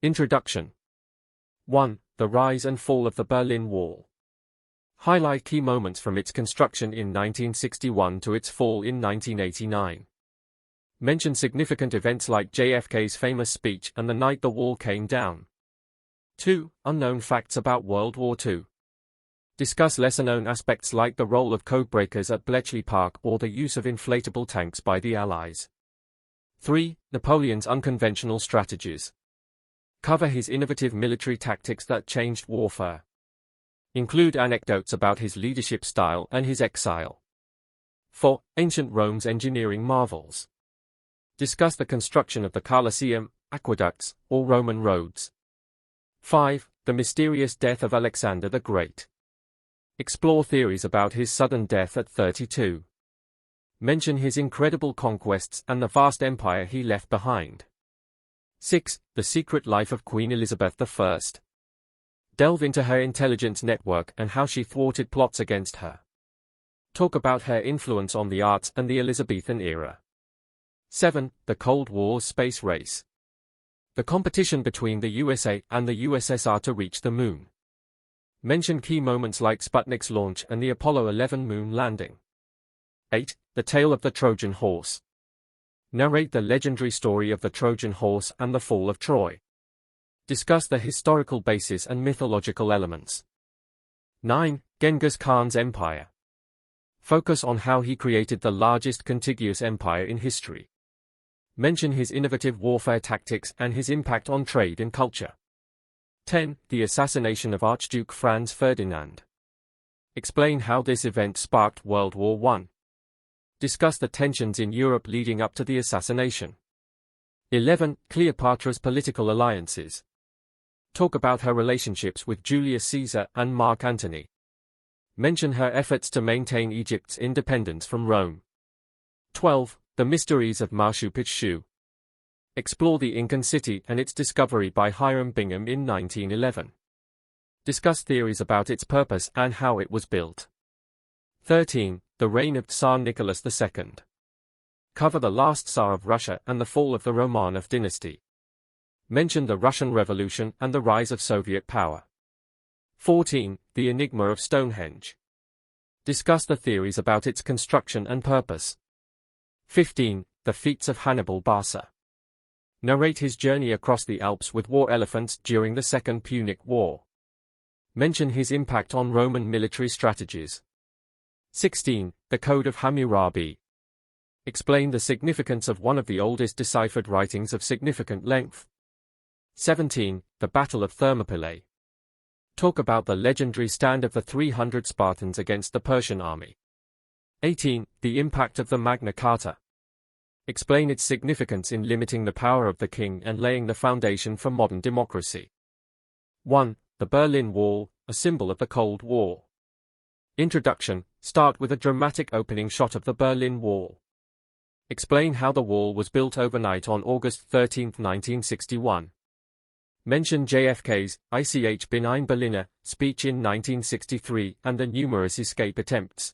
Introduction. 1. The rise and fall of the Berlin Wall. Highlight key moments from its construction in 1961 to its fall in 1989. Mention significant events like JFK's famous speech and the night the wall came down. 2. Unknown facts about World War II. Discuss lesser-known aspects like the role of codebreakers at Bletchley Park or the use of inflatable tanks by the Allies. 3. Napoleon's unconventional strategies. Cover his innovative military tactics that changed warfare. Include anecdotes about his leadership style and his exile. 4. Ancient Rome's engineering marvels. Discuss the construction of the Colosseum, aqueducts, or Roman roads. 5. The mysterious death of Alexander the Great. Explore theories about his sudden death at 32. Mention his incredible conquests and the vast empire he left behind. 6. The secret life of Queen Elizabeth I. Delve into her intelligence network and how she thwarted plots against her. Talk about her influence on the arts and the Elizabethan era. 7. The Cold War's space race. The competition between the USA and the USSR to reach the moon. Mention key moments like Sputnik's launch and the Apollo 11 moon landing. 8. The Tale of the Trojan Horse. Narrate the legendary story of the Trojan Horse and the fall of Troy. Discuss the historical basis and mythological elements. 9. Genghis Khan's empire. Focus on how he created the largest contiguous empire in history. Mention his innovative warfare tactics and his impact on trade and culture. 10. The assassination of Archduke Franz Ferdinand. Explain how this event sparked World War I. Discuss the tensions in Europe leading up to the assassination. 11. Cleopatra's political alliances. Talk about her relationships with Julius Caesar and Mark Antony. Mention her efforts to maintain Egypt's independence from Rome. 12. The mysteries of Machu Picchu. Explore the Incan city and its discovery by Hiram Bingham in 1911. Discuss theories about its purpose and how it was built. 13. The reign of Tsar Nicholas II. Cover the last Tsar of Russia and the fall of the Romanov dynasty. Mention the Russian Revolution and the rise of Soviet power. 14. The enigma of Stonehenge. Discuss the theories about its construction and purpose. 15. The feats of Hannibal Barca. Narrate his journey across the Alps with war elephants during the Second Punic War. Mention his impact on Roman military strategies. 16. The Code of Hammurabi. Explain the significance of one of the oldest deciphered writings of significant length. 17. The Battle of Thermopylae. Talk about the legendary stand of the 300 Spartans against the Persian army. 18. The impact of the Magna Carta. Explain its significance in limiting the power of the king and laying the foundation for modern democracy. 1. The Berlin Wall, a symbol of the Cold War. Introduction. Start with a dramatic opening shot of the Berlin Wall. Explain how the wall was built overnight on August 13, 1961. Mention JFK's Ich bin ein Berliner speech in 1963 and the numerous escape attempts.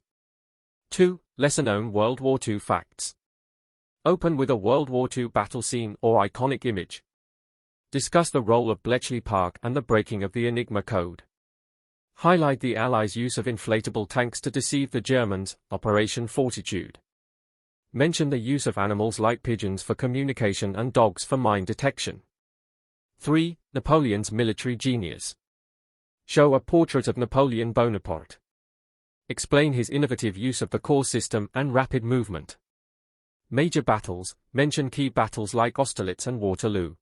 2. Lesser-known World War II facts. Open with a World War II battle scene or iconic image. Discuss the role of Bletchley Park and the breaking of the Enigma Code. Highlight the Allies' use of inflatable tanks to deceive the Germans, Operation Fortitude. Mention the use of animals like pigeons for communication and dogs for mine detection. 3. Napoleon's military genius. Show a portrait of Napoleon Bonaparte. Explain his innovative use of the corps system and rapid movement. Major battles. Mention key battles like Austerlitz and Waterloo.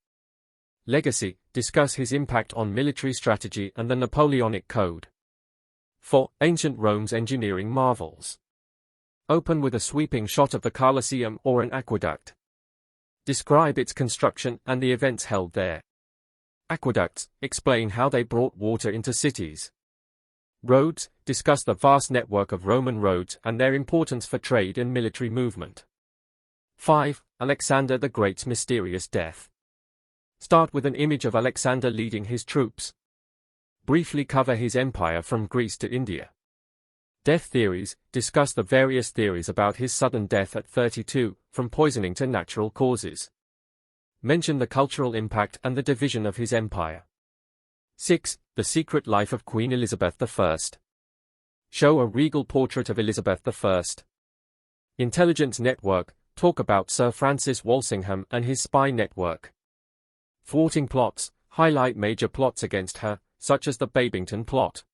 Legacy. Discuss his impact on military strategy and the Napoleonic Code. 4. Ancient Rome's engineering marvels. Open with a sweeping shot of the Colosseum or an aqueduct. Describe its construction and the events held there. Aqueducts. Explain how they brought water into cities. Roads. Discuss the vast network of Roman roads and their importance for trade and military movement. 5. Alexander the Great's mysterious death. Start with an image of Alexander leading his troops. Briefly cover his empire from Greece to India. Death theories. Discuss the various theories about his sudden death at 32, from poisoning to natural causes. Mention the cultural impact and the division of his empire. 6. The Secret Life of Queen Elizabeth I. Show a regal portrait of Elizabeth I. Intelligence Network, talk about Sir Francis Walsingham and his spy network. Thwarting plots, highlight major plots against her, such as the Babington plot.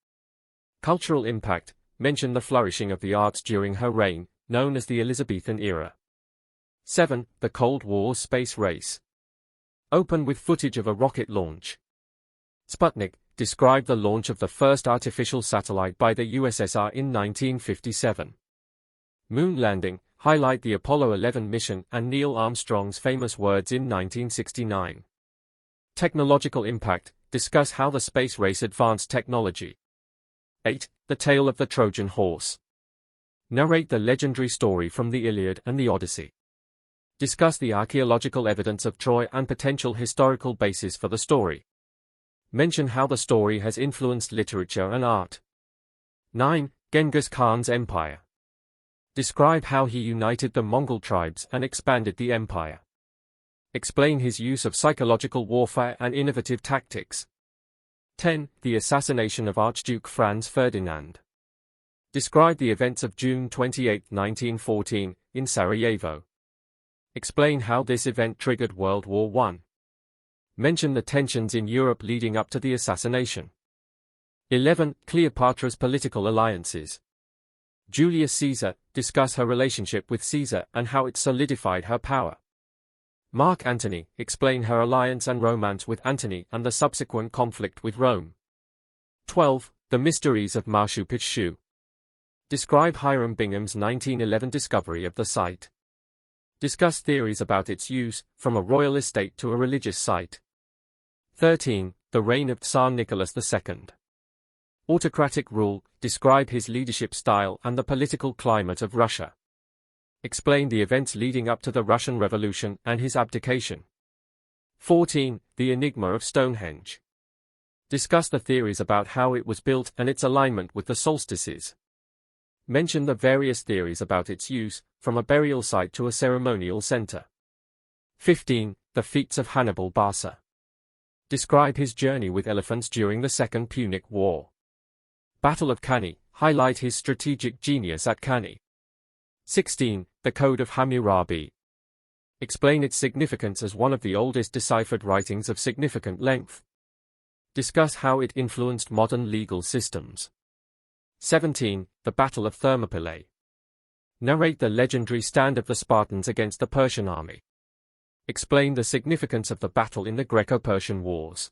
Cultural impact, mention the flourishing of the arts during her reign, known as the Elizabethan era. 7. The Cold War space race. Open with footage of a rocket launch. Sputnik, describe the launch of the first artificial satellite by the USSR in 1957. Moon landing, highlight the Apollo 11 mission and Neil Armstrong's famous words in 1969. Technological impact, discuss how the space race advanced technology. 8. The Tale of the Trojan Horse. Narrate the legendary story from the Iliad and the Odyssey. Discuss the archaeological evidence of Troy and potential historical basis for the story. Mention how the story has influenced literature and art. 9. Genghis Khan's empire. Describe how he united the Mongol tribes and expanded the empire. Explain his use of psychological warfare and innovative tactics. 10. The assassination of Archduke Franz Ferdinand. Describe the events of June 28, 1914, in Sarajevo. Explain how this event triggered World War I. Mention the tensions in Europe leading up to the assassination. 11. Cleopatra's political alliances. Julius Caesar, discuss her relationship with Caesar and how it solidified her power. Mark Antony, explain her alliance and romance with Antony and the subsequent conflict with Rome. 12. The mysteries of Machu Picchu. Describe Hiram Bingham's 1911 discovery of the site. Discuss theories about its use, from a royal estate to a religious site. 13. The reign of Tsar Nicholas II. Autocratic rule, describe his leadership style and the political climate of Russia. Explain the events leading up to the Russian Revolution and his abdication. 14. The enigma of Stonehenge. Discuss the theories about how it was built and its alignment with the solstices. Mention the various theories about its use, from a burial site to a ceremonial center. 15. The feats of Hannibal Barca. Describe his journey with elephants during the Second Punic War. Battle of Cannae, highlight his strategic genius at Cannae. 16. The Code of Hammurabi. Explain its significance as one of the oldest deciphered writings of significant length. Discuss how it influenced modern legal systems. 17. The Battle of Thermopylae. Narrate the legendary stand of the Spartans against the Persian army. Explain the significance of the battle in the Greco-Persian Wars.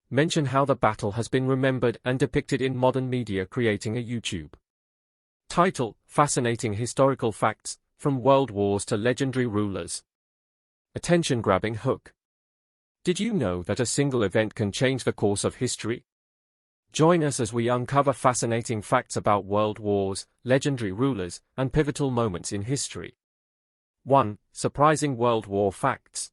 Mention how the battle has been remembered and depicted in modern media, creating a YouTube. Title: Fascinating Historical Facts, from World Wars to Legendary Rulers. Attention-grabbing hook. Did you know that a single event can change the course of history? Join us as we uncover fascinating facts about world wars, legendary rulers, and pivotal moments in history. 1. Surprising World War facts.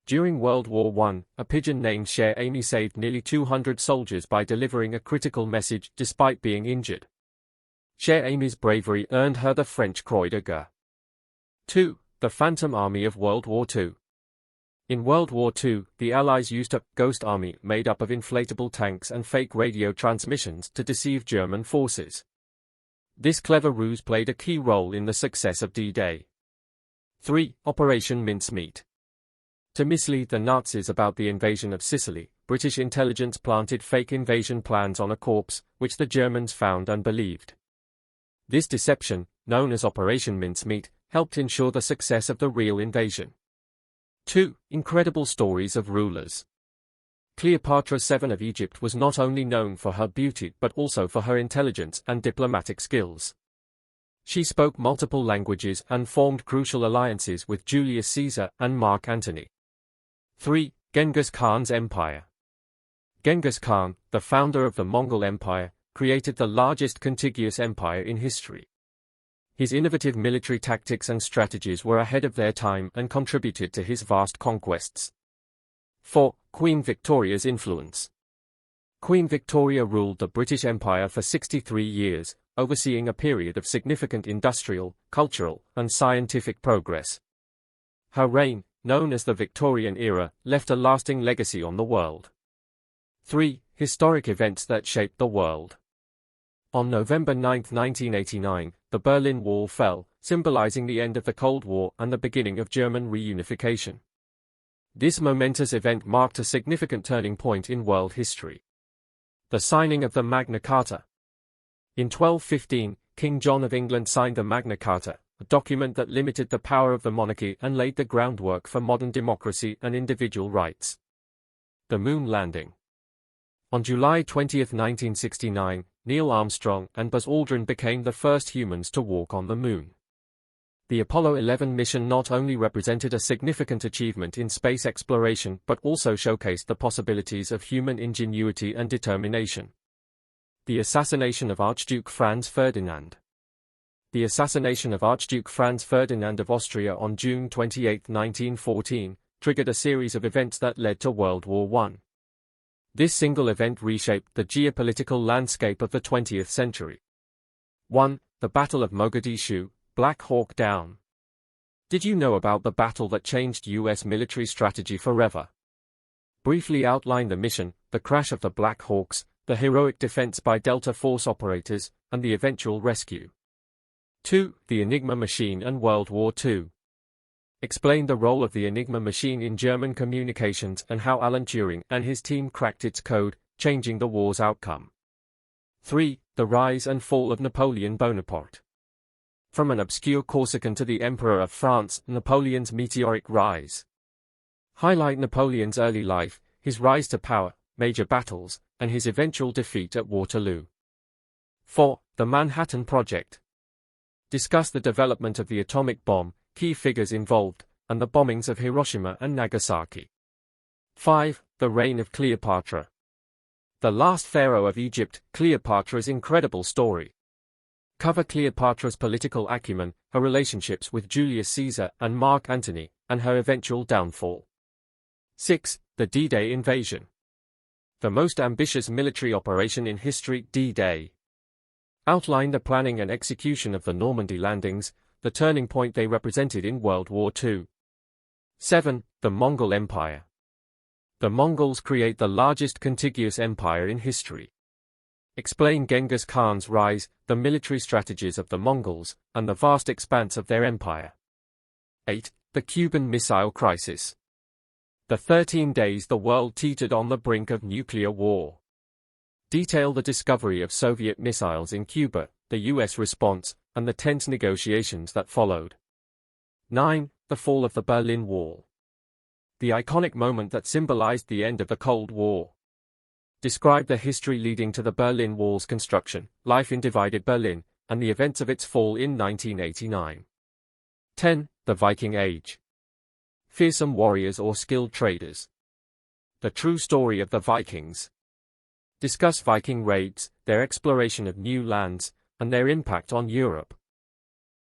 During World War I, a pigeon named Cher Amy saved nearly 200 soldiers by delivering a critical message despite being injured. Cher Amy's bravery earned her the French Croix de Guerre. 2. The Phantom Army of World War II. In World War II, the Allies used a ghost army made up of inflatable tanks and fake radio transmissions to deceive German forces. This clever ruse played a key role in the success of D-Day. 3. Operation Mincemeat. To mislead the Nazis about the invasion of Sicily, British intelligence planted fake invasion plans on a corpse, which the Germans found and believed. This deception, known as Operation Mincemeat, helped ensure the success of the real invasion. 2. Incredible stories of rulers. Cleopatra VII of Egypt was not only known for her beauty but also for her intelligence and diplomatic skills. She spoke multiple languages and formed crucial alliances with Julius Caesar and Mark Antony. 3. Genghis Khan's empire. Genghis Khan, the founder of the Mongol Empire, created the largest contiguous empire in history. His innovative military tactics and strategies were ahead of their time and contributed to his vast conquests. 4. Queen Victoria's influence. Queen Victoria ruled the British Empire for 63 years, overseeing a period of significant industrial, cultural, and scientific progress. Her reign, known as the Victorian era, left a lasting legacy on the world. 3. Historic events that shaped the world. On November 9, 1989, the Berlin Wall fell, symbolizing the end of the Cold War and the beginning of German reunification. This momentous event marked a significant turning point in world history. The signing of the Magna Carta. In 1215, King John of England signed the Magna Carta, a document that limited the power of the monarchy and laid the groundwork for modern democracy and individual rights. The moon landing. On July 20, 1969, Neil Armstrong and Buzz Aldrin became the first humans to walk on the moon. The Apollo 11 mission not only represented a significant achievement in space exploration but also showcased the possibilities of human ingenuity and determination. The assassination of Archduke Franz Ferdinand. The assassination of Archduke Franz Ferdinand of Austria on June 28, 1914, triggered a series of events that led to World War I. This single event reshaped the geopolitical landscape of the 20th century. 1. The Battle of Mogadishu, Black Hawk Down. Did you know about the battle that changed U.S. military strategy forever? Briefly outline the mission, the crash of the Black Hawks, the heroic defense by Delta Force operators, and the eventual rescue. 2. The Enigma machine and World War II. Explain the role of the Enigma machine in German communications and how Alan Turing and his team cracked its code, changing the war's outcome. 3. The rise and fall of Napoleon Bonaparte. From an obscure Corsican to the Emperor of France, Napoleon's meteoric rise. Highlight Napoleon's early life, his rise to power, major battles, and his eventual defeat at Waterloo. 4. The Manhattan Project. Discuss the development of the atomic bomb, key figures involved, and the bombings of Hiroshima and Nagasaki. 5. The reign of Cleopatra. The last pharaoh of Egypt, Cleopatra's incredible story. Cover Cleopatra's political acumen, her relationships with Julius Caesar and Mark Antony, and her eventual downfall. 6. The D-Day invasion. The most ambitious military operation in history, D-Day. Outline the planning and execution of the Normandy landings, the turning point they represented in World War II. 7. The Mongol Empire. The Mongols create the largest contiguous empire in history. Explain Genghis Khan's rise, the military strategies of the Mongols, and the vast expanse of their empire. 8. The Cuban Missile Crisis. The 13 days the world teetered on the brink of nuclear war. Detail the discovery of Soviet missiles in Cuba, the U.S. response, and the tense negotiations that followed. 9. The fall of the Berlin Wall. The iconic moment that symbolized the end of the Cold War. Describe the history leading to the Berlin Wall's construction, life in divided Berlin, and the events of its fall in 1989. 10. The Viking Age. Fearsome warriors or skilled traders. The true story of the Vikings. Discuss Viking raids, their exploration of new lands, and their impact on Europe.